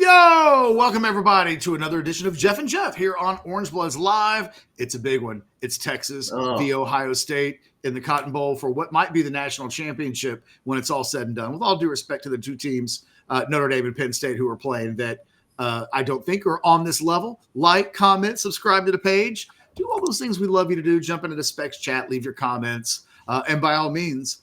Yo, welcome everybody to another edition of Jeff and Jeff here on Orange Bloods Live. It's a big one. It's Texas v. Ohio State in the Cotton Bowl for what might be the national championship when it's all said and done. With all due respect to the two teams, Notre Dame and Penn State, who are playing that I don't think are on this level. Like, comment, subscribe to the page. Do all those things we love you to do. Jump into the Specs chat, leave your comments. And by all means,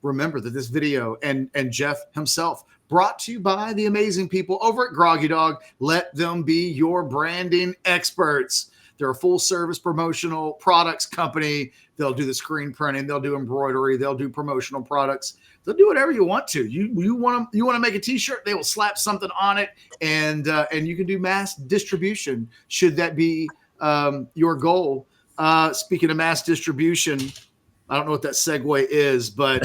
remember that this video and Jeff himself brought to you by the amazing people over at Groggy Dog. Let them be your branding experts. They're a full-service promotional products company. They'll do the screen printing. They'll do embroidery. They'll do promotional products. They'll do whatever you want to. You want to make a T-shirt, they will slap something on it, and you can do mass distribution should that be your goal. Speaking of mass distribution, I don't know what that segue is, but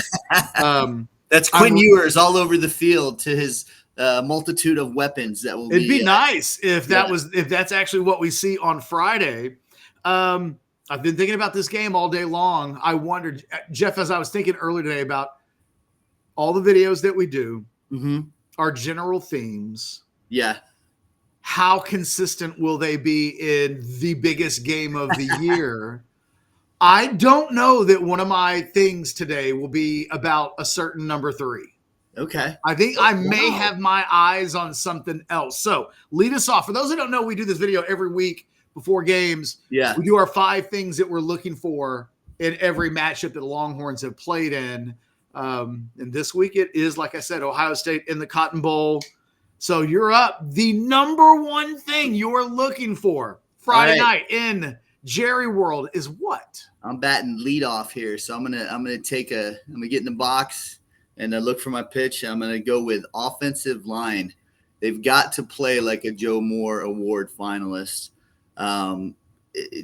that's Quinn Ewers all over the field to his multitude of weapons that will. It'd be nice if that's actually what we see on Friday. I've been thinking about this game all day long. I wondered, Jeff, as I was thinking earlier today about all the videos that we do, our general themes. Yeah. How consistent will they be in the biggest game of the year? I don't know that one of my things today will be about a certain number 3. Okay. I think I may have my eyes on something else. So lead us off. For those who don't know, we do this video every week before games. Yeah. We do our 5 things that we're looking for in every matchup that the Longhorns have played in. And this week it is, like I said, Ohio State in the Cotton Bowl. So you're up. The number one thing you're looking for Friday night in Jerry World is what? I'm batting lead off here, so I'm gonna get in the box and look for my pitch. I'm gonna go with offensive line. They've got to play like a Joe Moore Award finalist.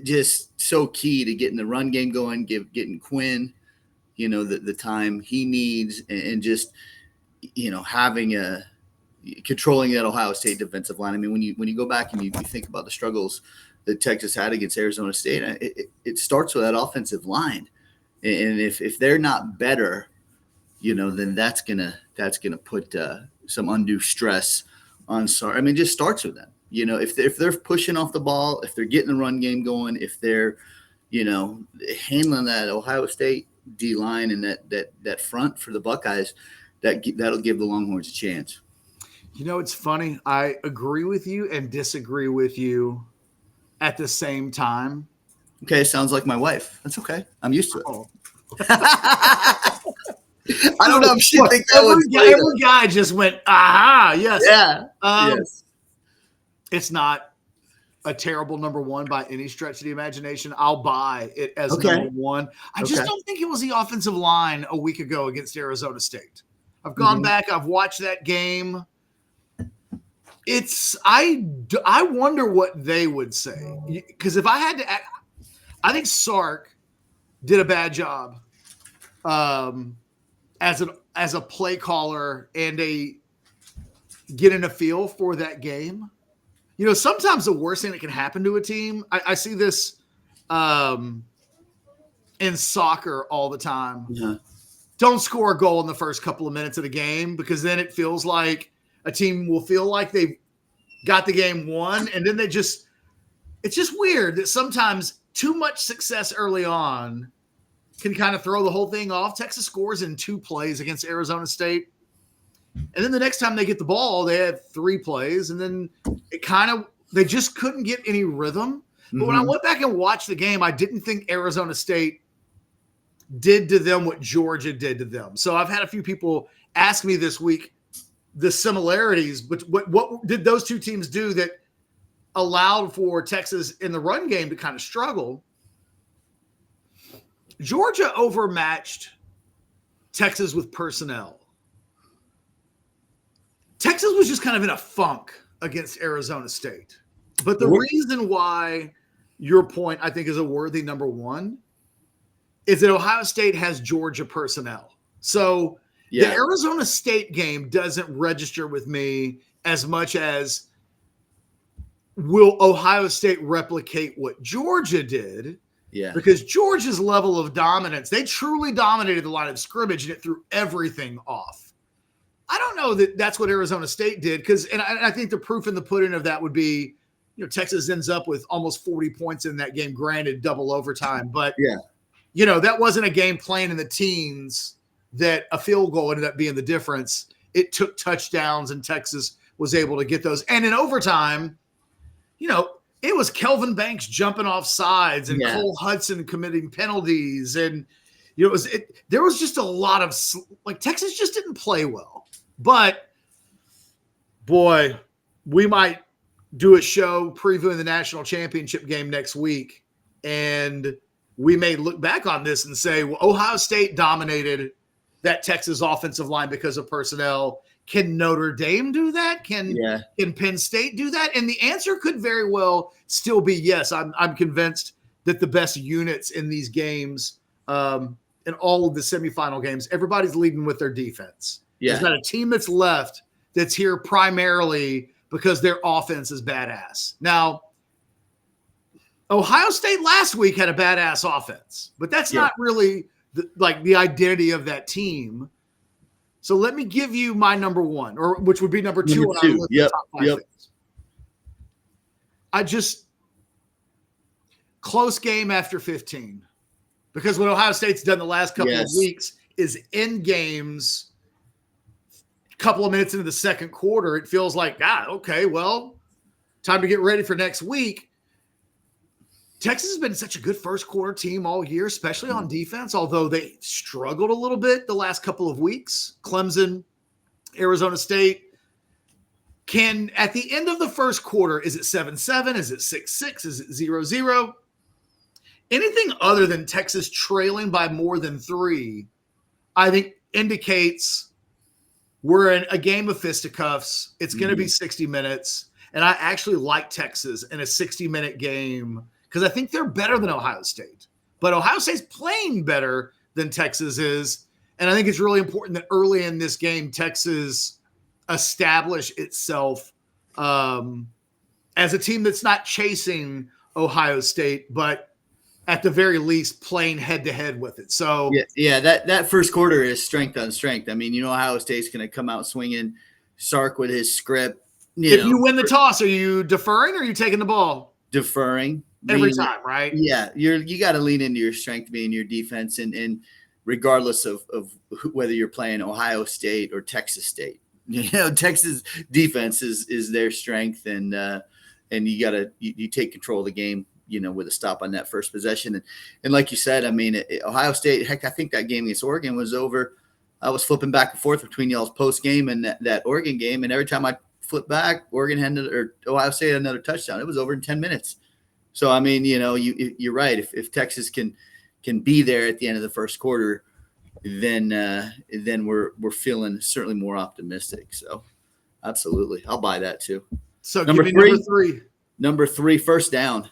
Just so key to getting the run game going, getting Quinn, the time he needs, and just having controlling that Ohio State defensive line. I mean, when you go back and you think about the struggles that Texas had against Arizona State, it starts with that offensive line, and if they're not better, then that's gonna put some undue stress on. I mean, it just starts with them. If they're pushing off the ball, if they're getting the run game going, if they're handling that Ohio State D line and that front for the Buckeyes, that'll give the Longhorns a chance. It's funny. I agree with you and disagree with you at the same time. Okay, sounds like my wife. That's okay. I'm used to it. I don't know if she thinks that was every guy just went, aha, yes. Yeah. Yes. It's not a terrible number 1 by any stretch of the imagination. I'll buy it as number 1. I just don't think it was the offensive line a week ago against Arizona State. I've gone back. I've watched that game. I wonder what they would say, because if I had to act, I think Sark did a bad job as a play caller and getting a feel for that game. Sometimes the worst thing that can happen to a team, I see this in soccer all the time. Yeah. Don't score a goal in the first couple of minutes of the game, because then it feels like a team will feel like they've got the game won, and then it's just weird that sometimes too much success early on can kind of throw the whole thing off. Texas scores in 2 plays against Arizona State, and then the next time they get the ball, they had 3 plays, and then they just couldn't get any rhythm. But when I went back and watched the game, I didn't think Arizona State did to them what Georgia did to them. So I've had a few people ask me this week the similarities, but what did those two teams do that allowed for Texas in the run game to kind of struggle? Georgia overmatched Texas with personnel. Texas was just kind of in a funk against Arizona State. But the reason why your point, I think, is a worthy number 1 is that Ohio State has Georgia personnel. So the Arizona State game doesn't register with me as much as will Ohio State replicate what Georgia did? Yeah. Because Georgia's level of dominance, they truly dominated the line of scrimmage and it threw everything off. I don't know that that's what Arizona State did, because and I think the proof in the pudding of that would be, Texas ends up with almost 40 points in that game, granted double overtime, but that wasn't a game playing in the teens that a field goal ended up being the difference. It took touchdowns, and Texas was able to get those. And in overtime, it was Kelvin Banks jumping off sides and Cole Hudson committing penalties, and there was just a lot of Texas just didn't play well. But boy, we might do a show previewing the national championship game next week, and we may look back on this and say, well, Ohio State dominated that Texas offensive line because of personnel. Can Notre Dame do that? Can Penn State do that? And the answer could very well still be yes. I'm convinced that the best units in these games, in all of the semifinal games, everybody's leading with their defense. There's not a team that's left that's here primarily because their offense is badass. Now, Ohio State last week had a badass offense, but that's not really the identity of that team. So let me give you my number one, or which would be number two on our list of top 5 things. Close game after 15. Because what Ohio State's done the last couple of weeks is in games, a couple of minutes into the second quarter, it feels like, okay, well, time to get ready for next week. Texas has been such a good first quarter team all year, especially on defense, although they struggled a little bit the last couple of weeks. Clemson, Arizona State. At the end of the first quarter, is it 7-7? Is it 6-6? Is it 0-0? Anything other than Texas trailing by more than 3, I think indicates we're in a game of fisticuffs. It's going to be 60 minutes. And I actually like Texas in a 60-minute game because I think they're better than Ohio State. But Ohio State's playing better than Texas is. And I think it's really important that early in this game, Texas establish itself as a team that's not chasing Ohio State, but at the very least playing head-to-head with it. So that first quarter is strength on strength. I mean, Ohio State's going to come out swinging. Sark with his script. You win the toss, are you deferring or are you taking the ball? Deferring. Every time, right? Yeah, you got to lean into your strength being your defense, and regardless of whether you're playing Ohio State or Texas State. Texas defense is their strength, and you take control of the game, with a stop on that first possession. And like you said, I mean, Ohio State, heck, I think that game against Oregon was over. I was flipping back and forth between y'all's post game and that Oregon game. And every time I flipped back, Ohio State had another touchdown. It was over in 10 minutes. So, I mean, you're right. If Texas can be there at the end of the first quarter, then we're feeling certainly more optimistic. So absolutely. I'll buy that too. So number three, number three, first down.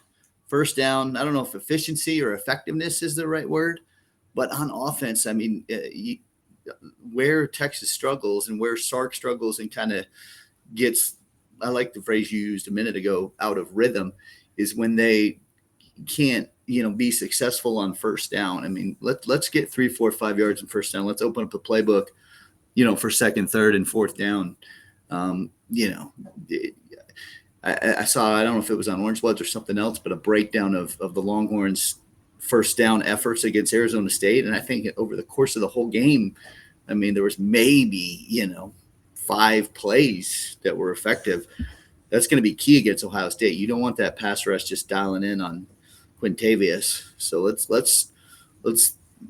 First down, I don't know if efficiency or effectiveness is the right word, but on offense, I mean, where Texas struggles and where Sark struggles and kind of gets, I like the phrase you used a minute ago, out of rhythm, is when they can't, be successful on first down. I mean, let's get 3, 4, 5 yards in first down. Let's open up the playbook, for second, third, and fourth down. I saw, I don't know if it was on Orange Bloods or something else, but a breakdown of the Longhorns' first down efforts against Arizona State. And I think over the course of the whole game, I mean, there was maybe, 5 plays that were effective. That's going to be key against Ohio State. You don't want that pass rush just dialing in on Quintavious. So let's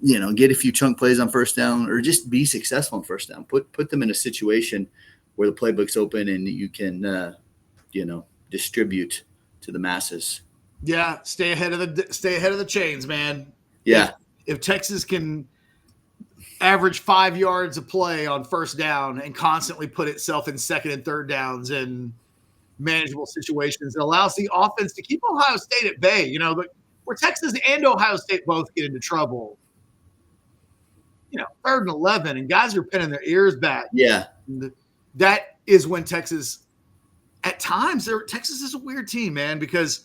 get a few chunk plays on first down, or just be successful on first down. Put them in a situation where the playbook's open and you can distribute to the masses. Yeah, stay ahead of the chains, man. Yeah. If Texas can average 5 yards a play on first down and constantly put itself in second and third downs in manageable situations, it allows the offense to keep Ohio State at bay. Where Texas and Ohio State both get into trouble, 3rd and 11, and guys are pinning their ears back. Yeah. That is when Texas – at times, Texas is a weird team, man, because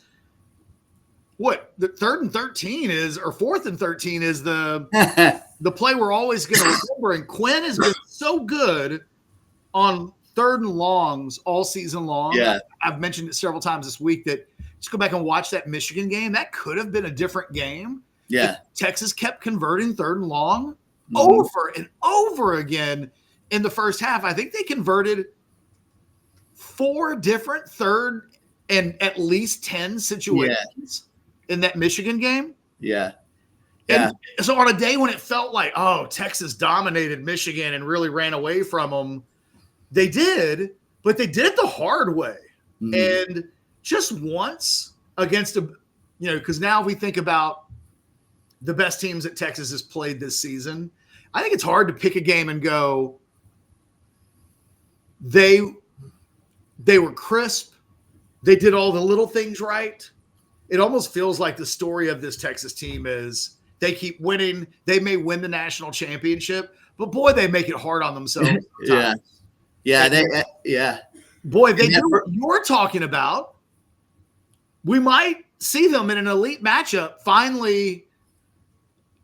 the 3rd and 13 is, or 4th and 13 is the play we're always going to remember. And Quinn has been so good on third and longs all season long. Yeah. I've mentioned it several times this week that just go back and watch that Michigan game. That could have been a different game. Yeah. If Texas kept converting third and long over and over again in the first half. I think they converted 4 different third and at least 10 situations in that Michigan game. Yeah. And so on a day when it felt like, oh, Texas dominated Michigan and really ran away from them, they did, but they did it the hard way. And just once against because now we think about the best teams that Texas has played this season. I think it's hard to pick a game and go, they were crisp. They did all the little things right. It almost feels like the story of this Texas team is they keep winning. They may win the national championship, but boy, they make it hard on themselves. Boy, they do what you're talking about. We might see them in an elite matchup finally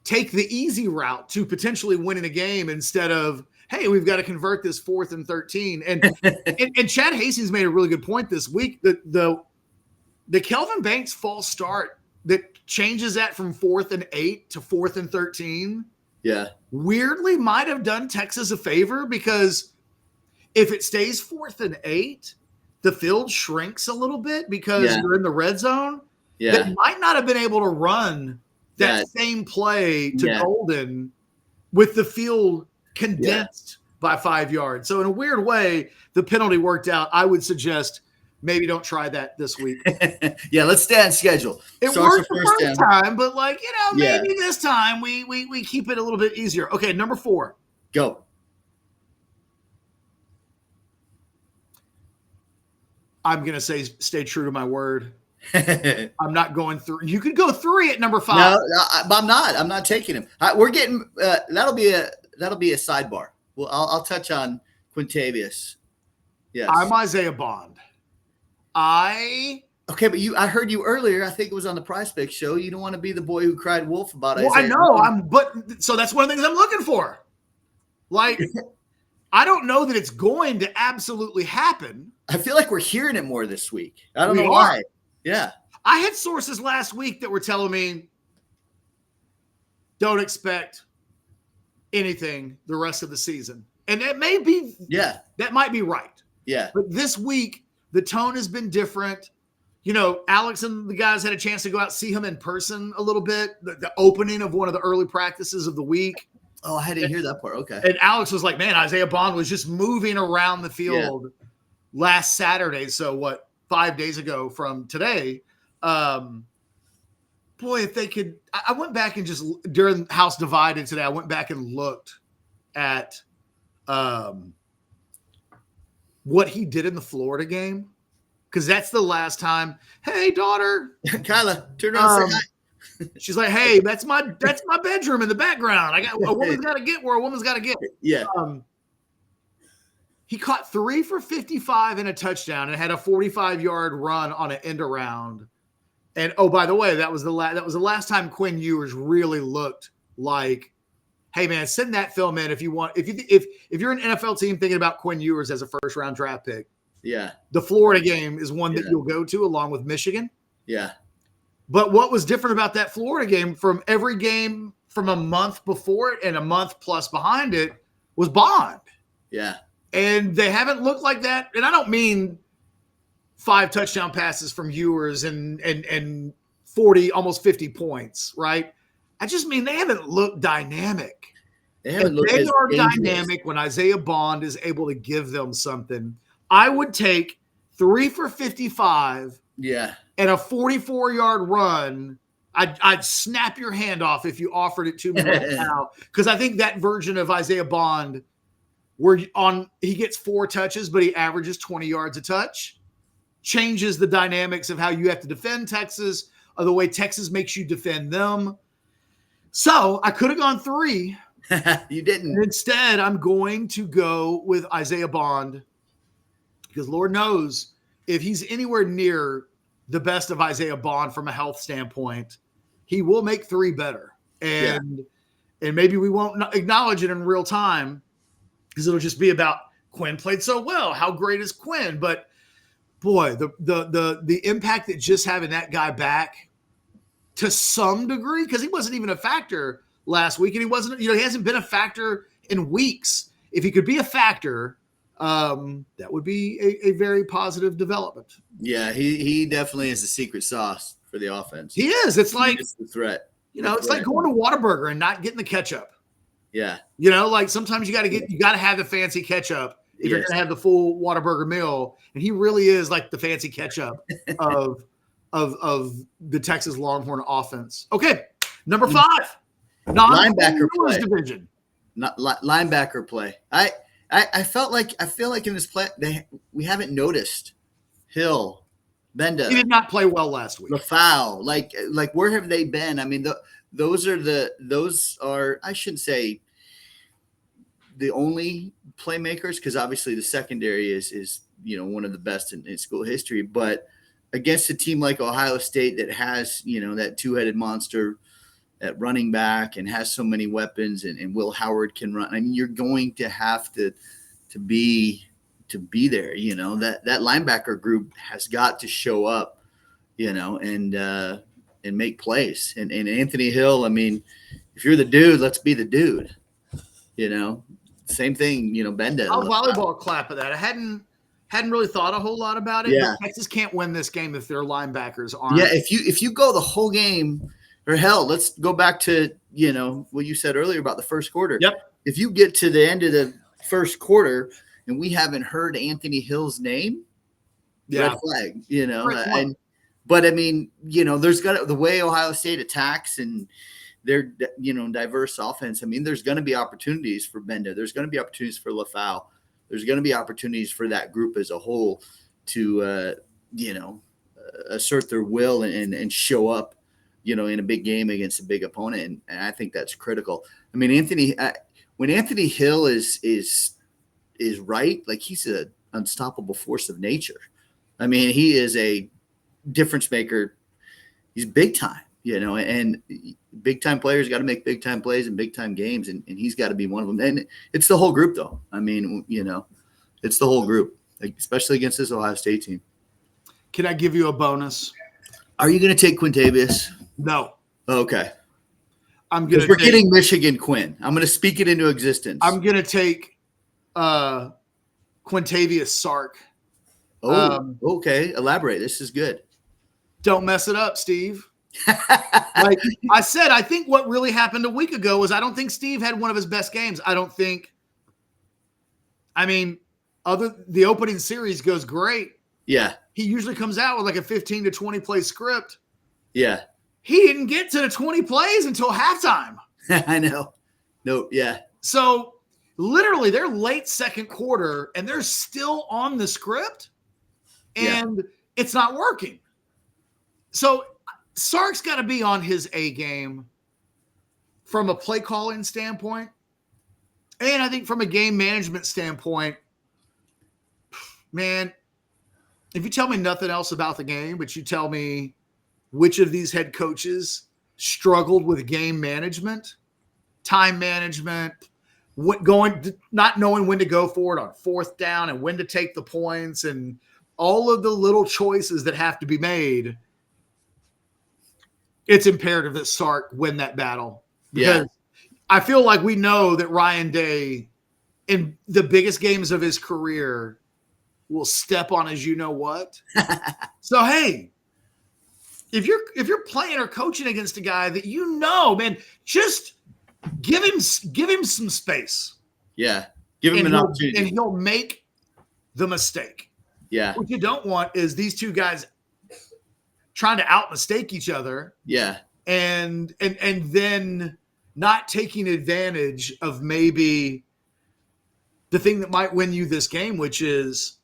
take the easy route to potentially winning a game instead of, hey, we've got to convert this 4th and 13. And Chad Hastings made a really good point this week. The Kelvin Banks false start that changes that from 4th and 8 to 4th and 13. Yeah. Weirdly might have done Texas a favor because if it stays 4th and 8, the field shrinks a little bit because you're in the red zone. Yeah. That might not have been able to run that same play to Golden with the field condensed by 5 yards. So in a weird way, the penalty worked out. I would suggest maybe don't try that this week. Let's stay on schedule. It worked the first time, but maybe this time we keep it a little bit easier. Okay, number 4. Go. I'm going to say stay true to my word. I'm not going through. You could go 3 at number 5. No, I'm not. I'm not taking him. We're getting that'll be a sidebar. Well, I'll touch on Quintavious. Yes, I'm Isaiah Bond. Okay, but I heard you earlier. I think it was on the Prize Picks show. You don't want to be the boy who cried wolf about Isaiah. I know. So that's one of the things I'm looking for. Like, I don't know that it's going to absolutely happen. I feel like we're hearing it more this week. I don't know why. Yeah. I had sources last week that were telling me don't expect anything the rest of the season. And that may be, that might be right. Yeah. But this week, the tone has been different. Alex and the guys had a chance to go out, see him in person a little bit, the opening of one of the early practices of the week. Oh, I didn't hear that part. Okay. And Alex was like, man, Isaiah Bond was just moving around the field last Saturday. So 5 days ago from today. Boy, if they could, I went back and just during House Divided today, I went back and looked at what he did in the Florida game. Because that's the last time. Hey, daughter. Kyla, turn around and say hi. She's like, hey, that's my bedroom in the background. A woman's got to get where a woman's got to get. Yeah. He caught 3 for 55 and a touchdown and had a 45-yard run on an end around. And by the way, that was the last time Quinn Ewers really looked like, hey man, send that film in if you want. If you're an NFL team thinking about Quinn Ewers as a first-round draft pick. Yeah. The Florida game is one that you'll go to along with Michigan. Yeah. But what was different about that Florida game from every game from a month before it and a month plus behind it was Bond. Yeah. And they haven't looked like that. And I don't mean 5 touchdown passes from Ewers and 40, almost 50 points, right? I just mean they haven't looked dynamic. They are dynamic when Isaiah Bond is able to give them something. I would take 3 for 55 and a 44-yard run. I'd snap your hand off if you offered it to me right now, because I think that version of Isaiah Bond – he gets 4 touches, but he averages 20 yards a touch, changes the dynamics of how you have to defend Texas, or the way Texas makes you defend them. So I could have gone 3. You didn't. And instead, I'm going to go with Isaiah Bond, because Lord knows if he's anywhere near the best of Isaiah Bond from a health standpoint, he will make 3 better. And maybe we won't acknowledge it in real time, because it'll just be about Quinn played so well. How great is Quinn? But boy, the impact that just having that guy back to some degree, because he wasn't even a factor last week, and he wasn't, he hasn't been a factor in weeks. If he could be a factor, that would be a very positive development. Yeah, he definitely is the secret sauce for the offense. He is. It's like it's the threat. It's like going to Whataburger and not getting the ketchup. Yeah. Like sometimes you got to have the fancy ketchup if you're going to have the full Whataburger meal. And he really is like the fancy ketchup of the Texas Longhorn offense. Okay, number 5, linebacker play. Division. Not linebacker play. I feel like in this play we haven't noticed Hill, Benda. He did not play well last week. The foul, like where have they been? I mean, those are I shouldn't say the only playmakers, because obviously the secondary is one of the best in school history, but against a team like Ohio State that has that two-headed monster at running back and has so many weapons, and Will Howard can run. I mean, you're going to have to be there. That linebacker group has got to show up, and make plays. And Anthony Hill, I mean, if you're the dude, let's be the dude. Same thing. Benda. I'll volleyball clap at that. I hadn't really thought a whole lot about it. Yeah. But Texas can't win this game if their linebackers aren't. Yeah, if you go the whole game. Or hell, let's go back to, what you said earlier about the first quarter. Yep. If you get to the end of the first quarter and we haven't heard Anthony Hill's name, red flag, but I mean, there's the way Ohio State attacks and their, diverse offense. I mean, there's going to be opportunities for Benda. There's going to be opportunities for LaFau. There's going to be opportunities for that group as a whole to, assert their will and show up, in a big game against a big opponent. And I think that's critical. I mean, when Anthony Hill is right, like he's an unstoppable force of nature. I mean, he is a difference maker. He's big time, and big time players got to make big time plays in big time games. And he's got to be one of them. And it's the whole group though. I mean, it's the whole group, especially against this Ohio State team. Can I give you a bonus? Are you going to take Quintavious? No. Okay. We're getting Michigan Quinn. I'm going to speak it into existence. I'm going to take Quintavious Sark. Okay. Elaborate. This is good. Don't mess it up, Steve. Like I said, I think what really happened a week ago was I don't think Steve had one of his best games. The opening series goes great. Yeah. He usually comes out with like a 15 to 20 play script. Yeah. He didn't get to the 20 plays until halftime. I know. No, yeah. So literally they're late second quarter and they're still on the script and it's not working. So Sark's got to be on his A game from a play calling standpoint. And I think from a game management standpoint, man, if you tell me nothing else about the game, but you tell me which of these head coaches struggled with game management, time management, not knowing when to go for it on fourth down and when to take the points and all of the little choices that have to be made, it's imperative that Sark win that battle. Because I feel like we know that Ryan Day, in the biggest games of his career, will step on his what. So, hey, if you're playing or coaching against a guy that man, just give him some space. Yeah. Give him an opportunity. And he'll make the mistake. Yeah. What you don't want is these two guys trying to out-mistake each other. Yeah. And then not taking advantage of maybe the thing that might win you this game, which is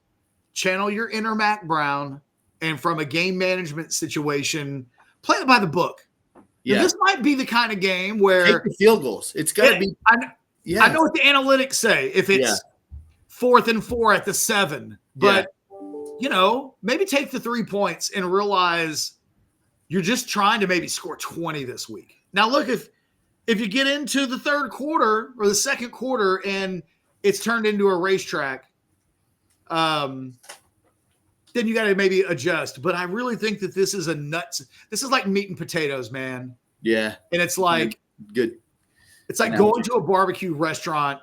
channel your inner Mac Brown and from a game management situation, play it by the book. Yeah. Now, this might be the kind of game where take the field goals. It's got to be. I know what the analytics say. If it's 4th and 4 at the 7, but maybe take the 3 points and realize you're just trying to maybe score 20 this week. Now, look, if you get into the third quarter or the second quarter and it's turned into a racetrack then you got to maybe adjust. But I really think that this is this is like meat and potatoes, man. Yeah. And it's like, good. It's like going to a barbecue restaurant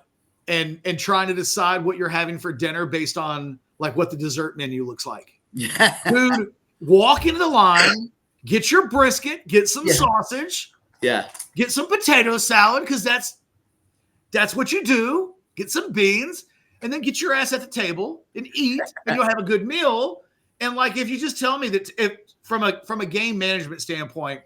and trying to decide what you're having for dinner based on like what the dessert menu looks like. Yeah. Dude, walk into the line, get your brisket, get some sausage, get some potato salad, because that's what you do. Get some beans, and then get your ass at the table and eat, and you'll have a good meal. And like, if you just tell me that if from a game management standpoint,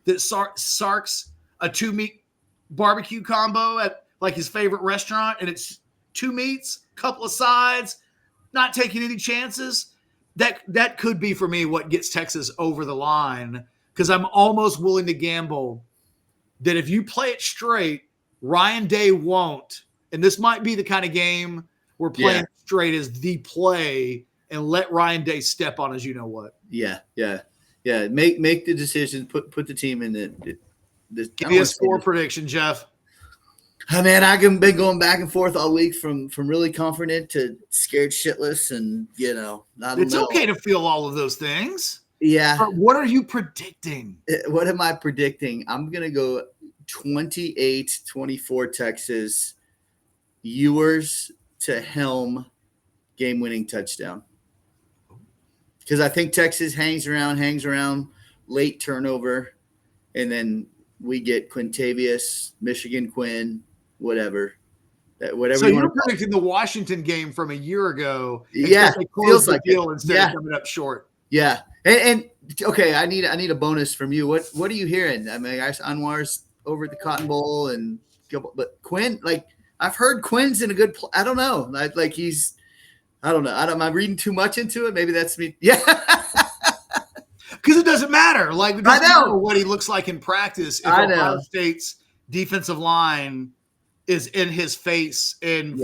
that Sark's a 2-meat barbecue combo at like his favorite restaurant, and it's 2 meats, couple of sides, not taking any chances, that could be for me what gets Texas over the line, because I'm almost willing to gamble that if you play it straight, Ryan Day won't. And this might be the kind of game where playing straight is the play, and let Ryan Day step on as you know what. Yeah. Make the decision. Put the team in the Give me a score prediction, Jeff. Oh, man, I've been going back and forth all week from really confident to scared shitless, and it's okay to feel all of those things. Yeah. But what are you predicting? What am I predicting? I'm gonna go 28-24 Texas. Ewers to Helm game-winning touchdown. Because I think Texas hangs around, late turnover, and then we get Quintavious, Michigan Quinn, whatever. So you're predicting the Washington game from a year ago. Yeah, they feels like deal instead of coming up short. Yeah, and okay, I need a bonus from you. What are you hearing? I mean, Anwar's over at the Cotton Bowl, but Quinn, like I've heard Quinn's in a good. I don't know, like he's. I don't know. Am I reading too much into it? Maybe that's me. Yeah. Because it doesn't matter. Like, it doesn't matter what he looks like in practice if Ohio State's defensive line is in his face and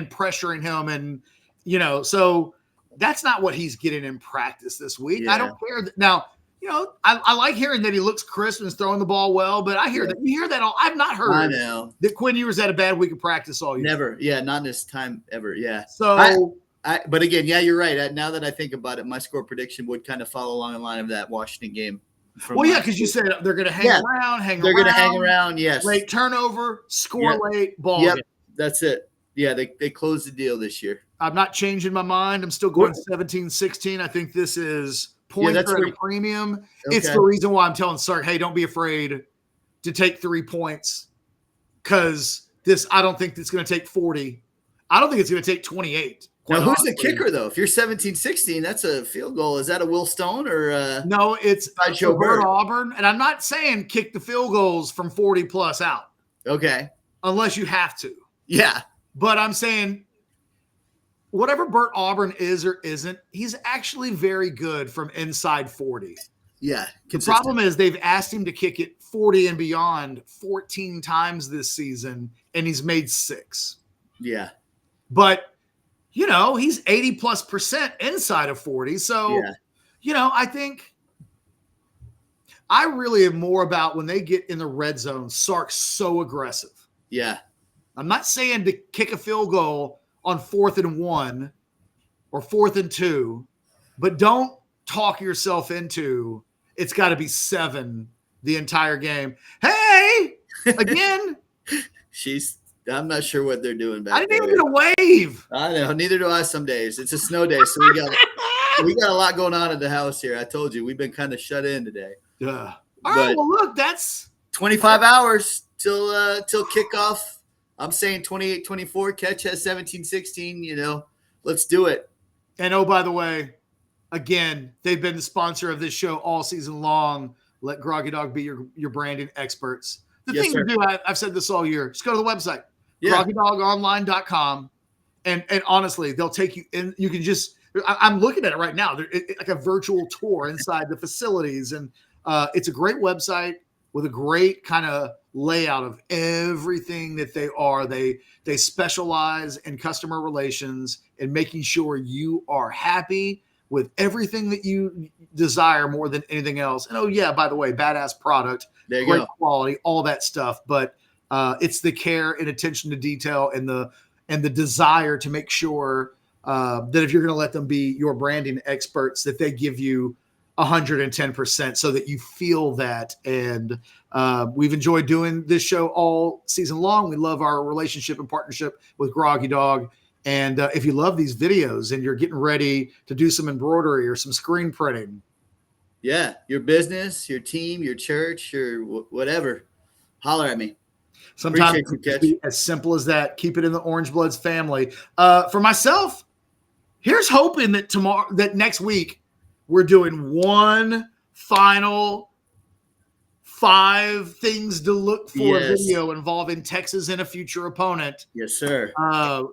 pressuring him. And, so that's not what he's getting in practice this week. Yeah. I don't care. Now, I like hearing that he looks crisp and is throwing the ball well, but I hear that. You hear that all. I've not heard that Quinn Ewers had a bad week of practice all year. Never. Yeah, not this time ever. Yeah. So but again, you're right. Now that I think about it, my score prediction would kind of follow along the line of that Washington game. Because you said they're going to hang around. They're going to hang around, yes. Late turnover, score late, ball game. That's it. Yeah, they closed the deal this year. I'm not changing my mind. I'm still going 17-16. I think this is points at a premium. Okay. It's the reason why I'm telling Sark, hey, don't be afraid to take 3 points, because I don't think it's going to take 40. I don't think it's going to take 28. Now, who's the kicker, though? If you're 17-16, that's a field goal. Is that a Will Stone or no, it's Joe Bert Auburn. And I'm not saying kick the field goals from 40+ out. Okay. Unless you have to. Yeah. But I'm saying whatever Bert Auburn is or isn't, he's actually very good from inside 40. Yeah. The problem is they've asked him to kick it 40 and beyond 14 times this season, and he's made 6. Yeah. But he's 80+% inside of 40. So, I think I really am more about when they get in the red zone, Sark's so aggressive. Yeah. I'm not saying to kick a field goal on 4th and 1 or 4th and 2, but don't talk yourself into it's got to be 7 the entire game. Hey, again. I'm not sure what they're doing back there. I didn't even get a wave. I know. Neither do I some days. It's a snow day, so we got a lot going on at the house here. I told you, we've been kind of shut in today. Yeah. All right, well, look, that's 25 hours till kickoff. I'm saying 28-24. Catch has 17-16. Let's do it. And, oh, by the way, again, they've been the sponsor of this show all season long. Let Groggy Dog be your branding experts. The thing to do, I've said this all year, just go to the website. GroggyDogOnline.com, and honestly, they'll take you in. You can just, I'm looking at it right now. It's like a virtual tour inside the facilities, and it's a great website with a great kind of layout of everything that they are. They specialize in customer relations and making sure you are happy with everything that you desire more than anything else. And by the way, badass product, great quality, all that stuff. But it's the care and attention to detail and the desire to make sure that if you're going to let them be your branding experts, that they give you 110% so that you feel that. And we've enjoyed doing this show all season long. We love our relationship and partnership with Groggy Dog. And if you love these videos and you're getting ready to do some embroidery or some screen printing, yeah, your business, your team, your church, your whatever, holler at me. Sometimes it can be as simple as that. Keep it in the Orange Bloods family. For myself, here's hoping that next week we're doing one final 5 things to look for video involving Texas and a future opponent. Yes, sir.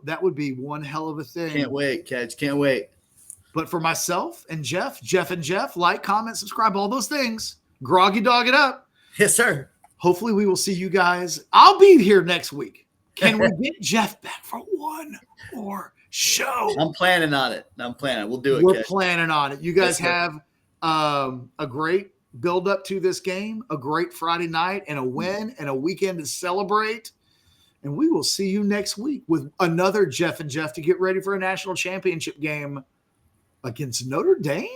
That would be one hell of a thing. Can't wait, Catch. Can't wait. But for myself and Jeff, like, comment, subscribe, all those things. Groggy Dog it up. Yes, sir. Hopefully we will see you guys. I'll be here next week. Can we get Jeff back for one more show? I'm planning on it. We'll do it. We're planning on it. You guys have a great build up to this game, a great Friday night, and a win, and a weekend to celebrate. And we will see you next week with another Jeff and Jeff to get ready for a national championship game against Notre Dame.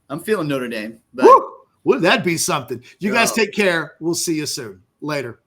I'm feeling Notre Dame. But woo! Would that be something? You guys take care. We'll see you soon. Later.